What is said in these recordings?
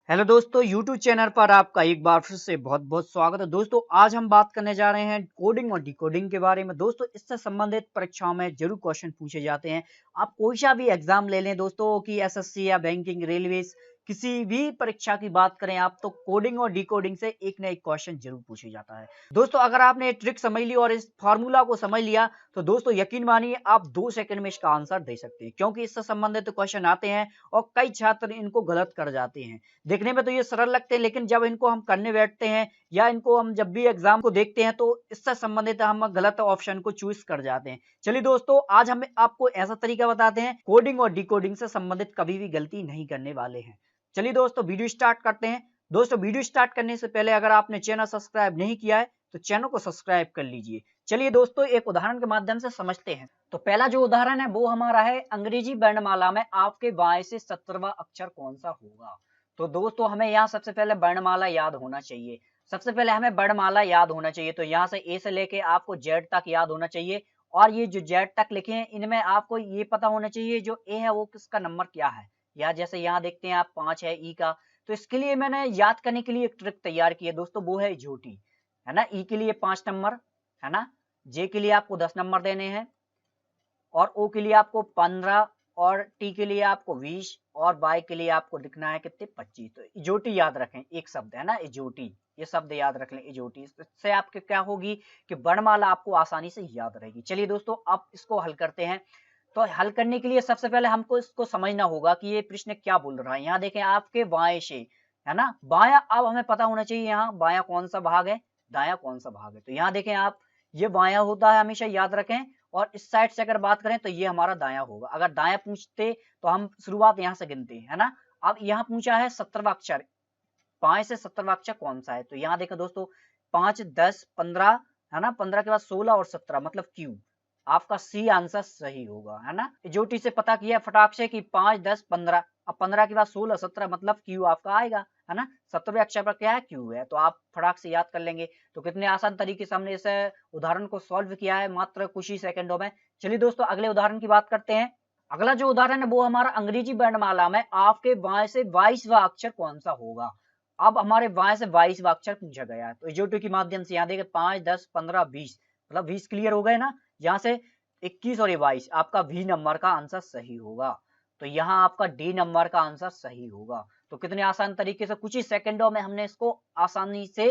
Hello दोस्तों, YouTube channel पर आपका एक बार फिर से बहुत बहुत स्वागत है। दोस्तों आज हम बात करने जा रहे हैं कोडिंग और डिकोडिंग के बारे में। दोस्तों इससे संबंधित परीक्षाओं में जरूर क्वेश्चन पूछे जाते हैं। आप कोई सा भी एग्जाम ले लें दोस्तों, कि एसएससी या बैंकिंग, रेलवे, किसी भी परीक्षा की बात करें आप, तो कोडिंग और डिकोडिंग से एक ना एक क्वेश्चन जरूर पूछे जाता है। दोस्तों अगर आपने ट्रिक समझ ली और इस फॉर्मूला को समझ लिया तो दोस्तों यकीन मानिए आप 2 सेकंड में इसका आंसर दे सकते हैं, क्योंकि इससे संबंधित क्वेश्चन आते हैं और कई छात्र इनको गलत कर जाते हैं। देखने में तो ये सरल लगते हैं, लेकिन जब इनको हम करने बैठते हैं या इनको हम जब भी एग्जाम को देखते हैं तो इससे संबंधित हम गलत ऑप्शन को चूज कर जाते हैं। चलिए दोस्तों आज हम आपको ऐसा तरीका बताते हैं कोडिंग और डिकोडिंग से संबंधित कभी भी गलती नहीं करने वाले हैं। चलिए दोस्तों वीडियो स्टार्ट करते हैं। दोस्तों वीडियो स्टार्ट करने से पहले अगर आपने चैनल सब्सक्राइब नहीं किया है तो चैनल को सब्सक्राइब कर लीजिए। चलिए दोस्तों एक उदाहरण के माध्यम से समझते हैं। तो पहला जो उदाहरण है वो हमारा है, अंग्रेजी वर्णमाला में आपके बाएं से 17वां अक्षर कौन सा होगा। तो दोस्तों हमें यहाँ सबसे पहले वर्णमाला याद होना चाहिए। सबसे पहले हमें वर्णमाला याद होना चाहिए, तो यहाँ से ए से लेके आपको जेड तक याद होना चाहिए। और ये जो जेड तक लिखे हैं इनमें आपको ये पता होना चाहिए जो ए है वो किसका नंबर क्या है। या जैसे यहाँ देखते हैं आप 5 है ई का, तो इसके लिए मैंने याद करने के लिए एक ट्रिक तैयार की है दोस्तों, वो है इजोटी, है ना। ई के लिए 5 नंबर, है ना। जे के लिए आपको 10 नंबर देने हैं, और ओ के लिए आपको 15, और टी के लिए आपको 20, और वाई के लिए आपको लिखना है कितने, 25। तो इजोटी याद रखें, एक शब्द है ना इजोटी, ये शब्द याद रख लें इजोटी। इससे आपके क्या होगी कि वर्णमाला आपको आसानी से याद रहेगी। चलिए दोस्तों अब इसको हल करते हैं। तो हल करने के लिए सबसे पहले हमको इसको समझना होगा कि ये प्रश्न क्या बोल रहा है। यहाँ देखें आपके बाएं से, है ना, बायां। अब हमें पता होना चाहिए यहाँ बायां कौन सा भाग है, दायां कौन सा भाग है। तो यहाँ देखें आप, ये बायां होता है, हमेशा याद रखें। और इस साइड से अगर बात करें तो ये हमारा दायां होगा। अगर दायां पूछते तो हम शुरुआत यहाँ से गिनते हैं, है ना। अब यहाँ पूछा है 17वां अक्षर, 5 से 17वां अक्षर कौन सा है। तो यहाँ देखो दोस्तों 5, 10, 15, है ना, 15 के बाद 16 और 17 मतलब क्यू। आपका सी आंसर सही होगा, है ना। ज्योति से पता किया फटाक से कि 5, 10, 15, अब 15 के बाद 16, 17 मतलब क्यू आपका आएगा, है ना। 17वें अक्षर पर क्या है, क्यू है। तो आप फटाक से याद कर लेंगे। तो कितने आसान तरीके से हमने इस उदाहरण को सॉल्व किया है मात्र कुछ ही सेकंडों में। चलिए दोस्तों अगले उदाहरण की बात करते हैं। अगला जो उदाहरण है वो हमारा, अंग्रेजी वर्णमाला में आपके बाएं से 22वां अक्षर कौन सा होगा। अब हमारे बाएं से 22वां अक्षर पूछा गया है। तो इजोटी के माध्यम से यहाँ देखें 5, 10, 15, 20 मतलब 20 क्लियर हो गए ना। यहाँ से 21 और 22 आपका वी नंबर का आंसर सही होगा। तो यहाँ आपका डी नंबर का आंसर सही होगा। तो कितने आसान तरीके से कुछ ही सेकंडों में हमने इसको आसानी से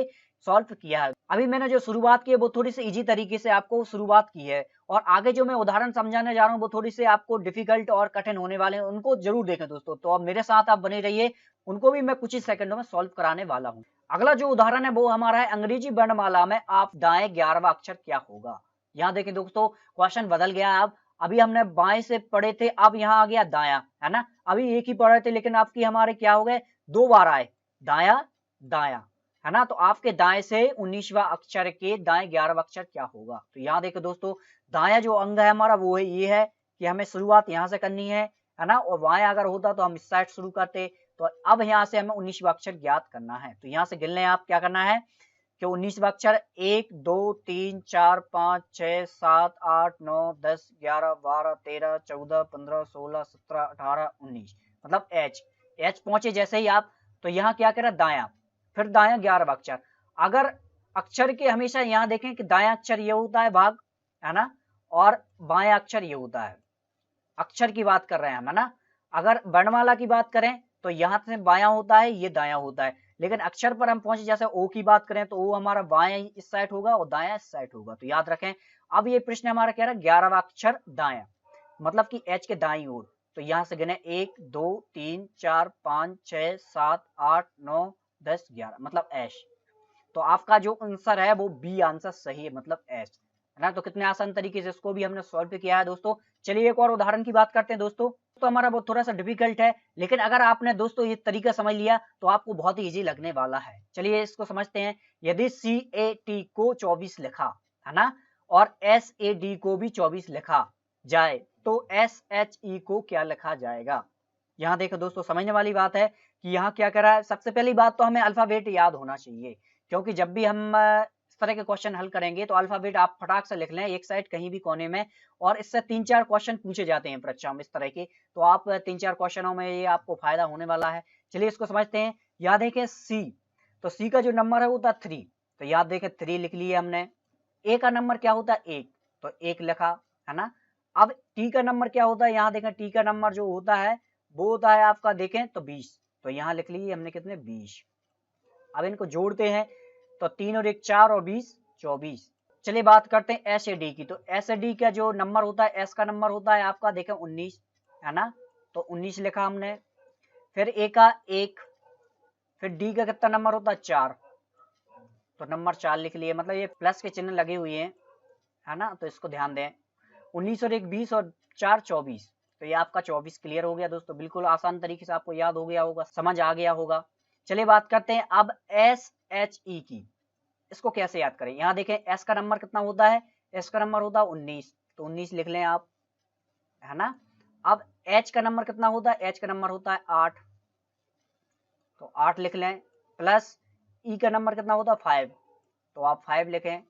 सॉल्व किया है। अभी मैंने जो शुरुआत की है वो थोड़ी सी इजी तरीके से आपको शुरुआत की है, और आगे जो मैं उदाहरण समझाने जा रहा हूँ वो थोड़ी सी आपको डिफिकल्ट और कठिन होने वाले हैं, उनको जरूर देखें दोस्तों। तो अब मेरे साथ आप बने रहिए, उनको भी मैं कुछ ही सेकंडों में सॉल्व कराने वाला हूँ। अगला जो उदाहरण है वो हमारा है, अंग्रेजी वर्णमाला में आप दाएं 11वां अक्षर क्या होगा। यहाँ देखें दोस्तों क्वेश्चन बदल गया। अब अभी हमने बाएं से पढ़े थे, अब यहाँ आ गया दाया, है ना। अभी एक ही पढ़े थे लेकिन आपकी हमारे क्या हो गए, 2 बार आए, दाया दाया, है ना। तो आपके दाएं से 19वां अक्षर के दाएं 11वां अक्षर क्या होगा। तो यहाँ देखो दोस्तों दाया जो अंग है हमारा वो है, ये है कि हमें शुरुआत यहाँ से करनी है ना। और बाया अगर होता तो हम इस साइड शुरू करते। तो अब यहाँ से हमें 19वां अक्षर ज्ञात करना है। तो यहाँ से गिनने आप क्या करना है कि 19वां अक्षर 1, 2, 3, 4, 5, 6, 7, 8, 9, 10, 11, 12, 13, 14, 15, 16, 17, 18, 19 मतलब एच पहुंचे जैसे ही आप, तो यहाँ क्या करें, दाया, फिर दाया 11वां अक्षर। अगर अक्षर के हमेशा यहाँ देखें कि दाया अक्षर ये होता है भाग, है ना, और बाया अक्षर ये होता है। अक्षर की बात कर रहे हैं हम, है ना। अगर वर्णमाला की बात करें तो यहाँ से बायां होता है, ये दायां होता है। लेकिन अक्षर पर हम पहुंचे, जैसे ओ की बात करें तो ओ हमारा बायां इस साइड होगा और दायां इस साइड होगा। तो याद रखें। अब ये प्रश्न हमारा कह रहा है 11वां अक्षर दायां, मतलब कि एच के दाईं ओर। तो यहाँ से गिने 1, 2, 3, 4, 5, 6, 7, 8, 9, 10, 11 मतलब एश। तो आपका जो आंसर है वो बी आंसर सही है, मतलब एस, है ना। तो कितने आसान तरीके से इसको भी हमने सॉल्व किया है दोस्तों। चलिए एक और उदाहरण की बात करते हैं दोस्तों। तो हमारा वो थोड़ा सा डिफिकल्ट है, लेकिन अगर आपने दोस्तों ये तरीका समझ लिया तो आपको बहुत ही इजी लगने वाला है। चलिए इसको समझते हैं। यदि CAT को 24 लिखा, है ना, और SAD को भी 24 लिखा जाए तो SHE को क्या लिखा जाएगा। यहाँ देखो दोस्तों समझने वाली बात है कि यहाँ क्या करा है। सबसे पहली बात तो हमें अल्फाबेट याद होना चाहिए, क्योंकि जब भी हम इस तरह के क्वेश्चन हल करेंगे तो अल्फाबेट आप फटाक से लिख लें एक साइड कहीं भी कोने में। और इससे 3-4 क्वेश्चन पूछे जाते हैं परीक्षा में इस तरह के, तो आप 3-4 क्वेश्चनों में ये आपको फायदा होने वाला है। चलिए इसको समझते हैं। यहाँ देखें सी, तो सी का जो नंबर है वो होता है 3, तो यहाँ देखें 3 लिख लिए हमने। ए का नंबर क्या होता है 1, तो 1 लिखा, है ना। अब टी का नंबर क्या होता है, यहाँ देखें टी का नंबर जो होता है वो होता है आपका देखें तो 20, तो यहाँ लिख लिए हमने कितने 20। अब इनको जोड़ते हैं तो 3 और 1 4 और 20 24। चलिए बात करते हैं एस ए डी की, तो एस ए डी का जो नंबर होता है, एस का नंबर होता है आपका देखें 19, है ना, तो 19 लिखा हमने। फिर ए का 1, फिर डी का कितना नंबर होता है 4, तो नंबर 4 लिख लिए, मतलब ये प्लस के चिन्ह लगे हुए हैं, है ना, तो इसको ध्यान दें। 19 और 1 20 और 4 24, तो ये आपका 24 क्लियर हो गया दोस्तों, बिल्कुल आसान तरीके से आपको याद हो गया होगा, समझ आ गया होगा। चलिए बात करते हैं अब एस एच ई की, इसको कैसे याद करें। यहाँ देखें एस का नंबर कितना होता है, एस का नंबर होता है 19, तो 19 लिख लें आप, है ना। अब एच का नंबर कितना होता है, एच का नंबर होता है 8, तो 8 लिख लें। प्लस ई का नंबर कितना होता है 5, तो आप 5 लिखें।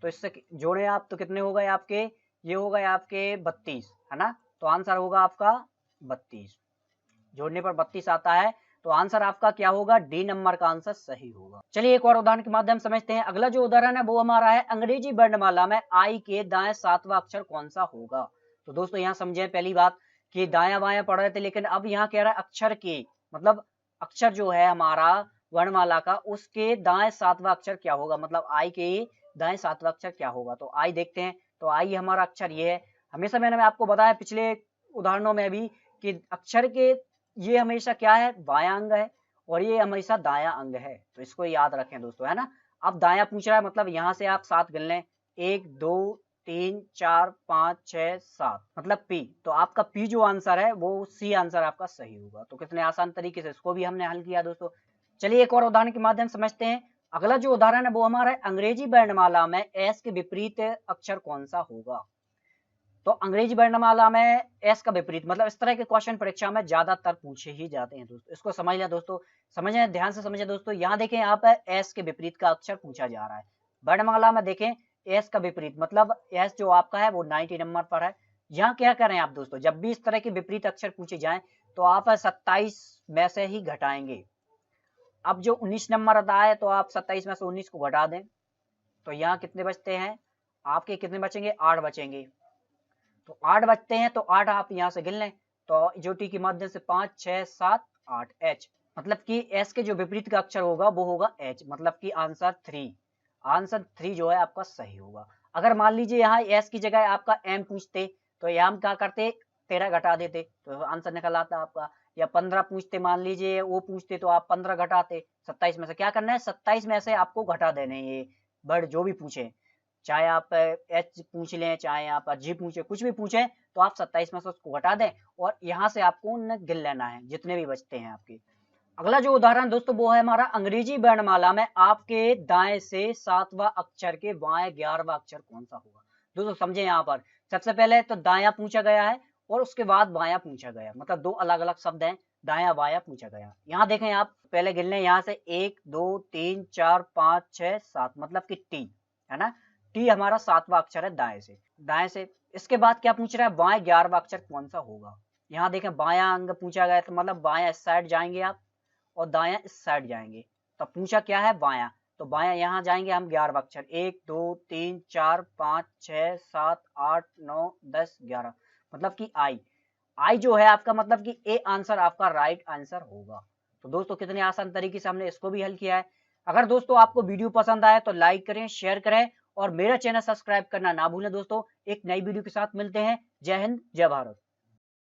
तो इससे जोड़े आप तो कितने हो गए आपके, ये हो गए आपके 32, है ना, तो आंसर होगा आपका 32। जोड़ने पर 32 आता है, तो आंसर आपका क्या होगा, डी नंबर का आंसर सही होगा। चलिए एक और उदाहरण के माध्यम समझते हैं। अगला जो उदाहरण है वो हमारा है अंग्रेजी वर्णमाला में आई के दाएं 7वां अक्षर कौन सा होगा। तो दोस्तों यहाँ समझे पहली बात कि दाया बाया पढ़ रहे थे, लेकिन अब यहाँ कह रहा है अक्षर के, मतलब अक्षर जो है हमारा वर्णमाला का, उसके दाएं 7वां अक्षर क्या होगा, मतलब आई के दाएं 7वां अक्षर क्या होगा। तो आई देखते हैं, तो आई हमारा अक्षर ये है। हमेशा मैंने आपको बताया पिछले उदाहरणों में भी कि अक्षर के ये हमेशा क्या है, बायां अंग है, और ये हमेशा दायां अंग है, तो इसको याद रखें दोस्तों, है ना। अब दायां पूछ रहा है, मतलब यहाँ से आप 7 गिन लें, 1 2 3 4 5 6 7, मतलब पी, तो आपका पी जो आंसर है वो सी आंसर आपका सही होगा। तो कितने आसान तरीके से इसको भी हमने हल किया दोस्तों। चलिए एक और उदाहरण के माध्यम समझते हैं। अगला जो उदाहरण है वो हमारा है अंग्रेजी वर्णमाला में एस के विपरीत अक्षर कौन सा होगा। तो अंग्रेजी वर्णमाला में एस का विपरीत, मतलब इस तरह के क्वेश्चन परीक्षा में ज्यादातर पूछे ही जाते हैं दोस्तों, इसको समझ लें दोस्तों, समझें ध्यान से समझें दोस्तों। यहाँ देखें यहाँ पर एस के विपरीत का अक्षर पूछा जा रहा है। वर्णमाला में देखें एस का विपरीत, मतलब एस जो आपका है वो 90 नंबर पर है। यहाँ क्या करें आप दोस्तों, जब भी इस तरह के विपरीत अक्षर पूछे जाए तो आप 27 में से ही घटाएंगे। अब जो 19 नंबर आता है तो आप 27 में से 19 को घटा दें, तो यहाँ कितने बचते हैं आपके, कितने बचेंगे 8 बचेंगे। तो 8 बचते हैं, तो 8 आप यहाँ से गिन लें, तो जो टी के माध्यम से 5 6 7 8 एच, मतलब कि एस के जो विपरीत का अक्षर होगा वो होगा एच, मतलब कि आंसर 3, आंसर 3 जो है आपका सही होगा। अगर मान लीजिए यहाँ एस की जगह आपका एम पूछते तो यहाँ हम क्या करते, 13 घटा देते तो आंसर निकल आता आपका। या 15 पूछते, मान लीजिए वो पूछते तो आप 15 घटाते, 27 में से क्या करना है, 27 में से आपको घटा देने, ये वर्ड जो भी पूछे, चाहे आप एच पूछ लें, चाहे आप जी पूछे, कुछ भी पूछे, तो आप 27 में से उसको घटा दें और यहाँ से आपको उन्हें गिन लेना है जितने भी बचते हैं आपके। अगला जो उदाहरण दोस्तों वो है हमारा अंग्रेजी वर्णमाला में आपके दाएं से 7वां अक्षर के बाएं 11वां अक्षर कौन सा होगा। दोस्तों समझे, यहाँ पर सबसे पहले तो दाया पूछा गया है और उसके बाद बाया पूछा गया, मतलब दो अलग अलग शब्द हैं, दाया बाया पूछा गया। यहाँ देखें आप पहले गिन लें, यहाँ से 1 2 3 4 5 6 7, मतलब कि टी, है ना, टी हमारा 7वां अक्षर है दाएं से, दाएं से। इसके बाद क्या पूछ रहा है, बाएं 11वां अक्षर कौन सा होगा। यहाँ देखें बायां अंग पूछा गया, तो मतलब बायां इस साइड जाएंगे आप और दायां इस साइड जाएंगे, तो पूछा क्या है बायां, तो बायां यहाँ जाएंगे हम 11वां अक्षर, 1 2 3 4 5 6 7 8 9 10 11, मतलब कि आई, आई जो है आपका, मतलब कि ए आंसर आपका राइट आंसर होगा। तो दोस्तों कितने आसान तरीके से हमने इसको भी हल किया है। अगर दोस्तों आपको वीडियो पसंद आए तो लाइक करें, शेयर करें और मेरा चैनल सब्सक्राइब करना ना भूलें दोस्तों। एक नई वीडियो के साथ मिलते हैं। जय हिंद, जय भारत।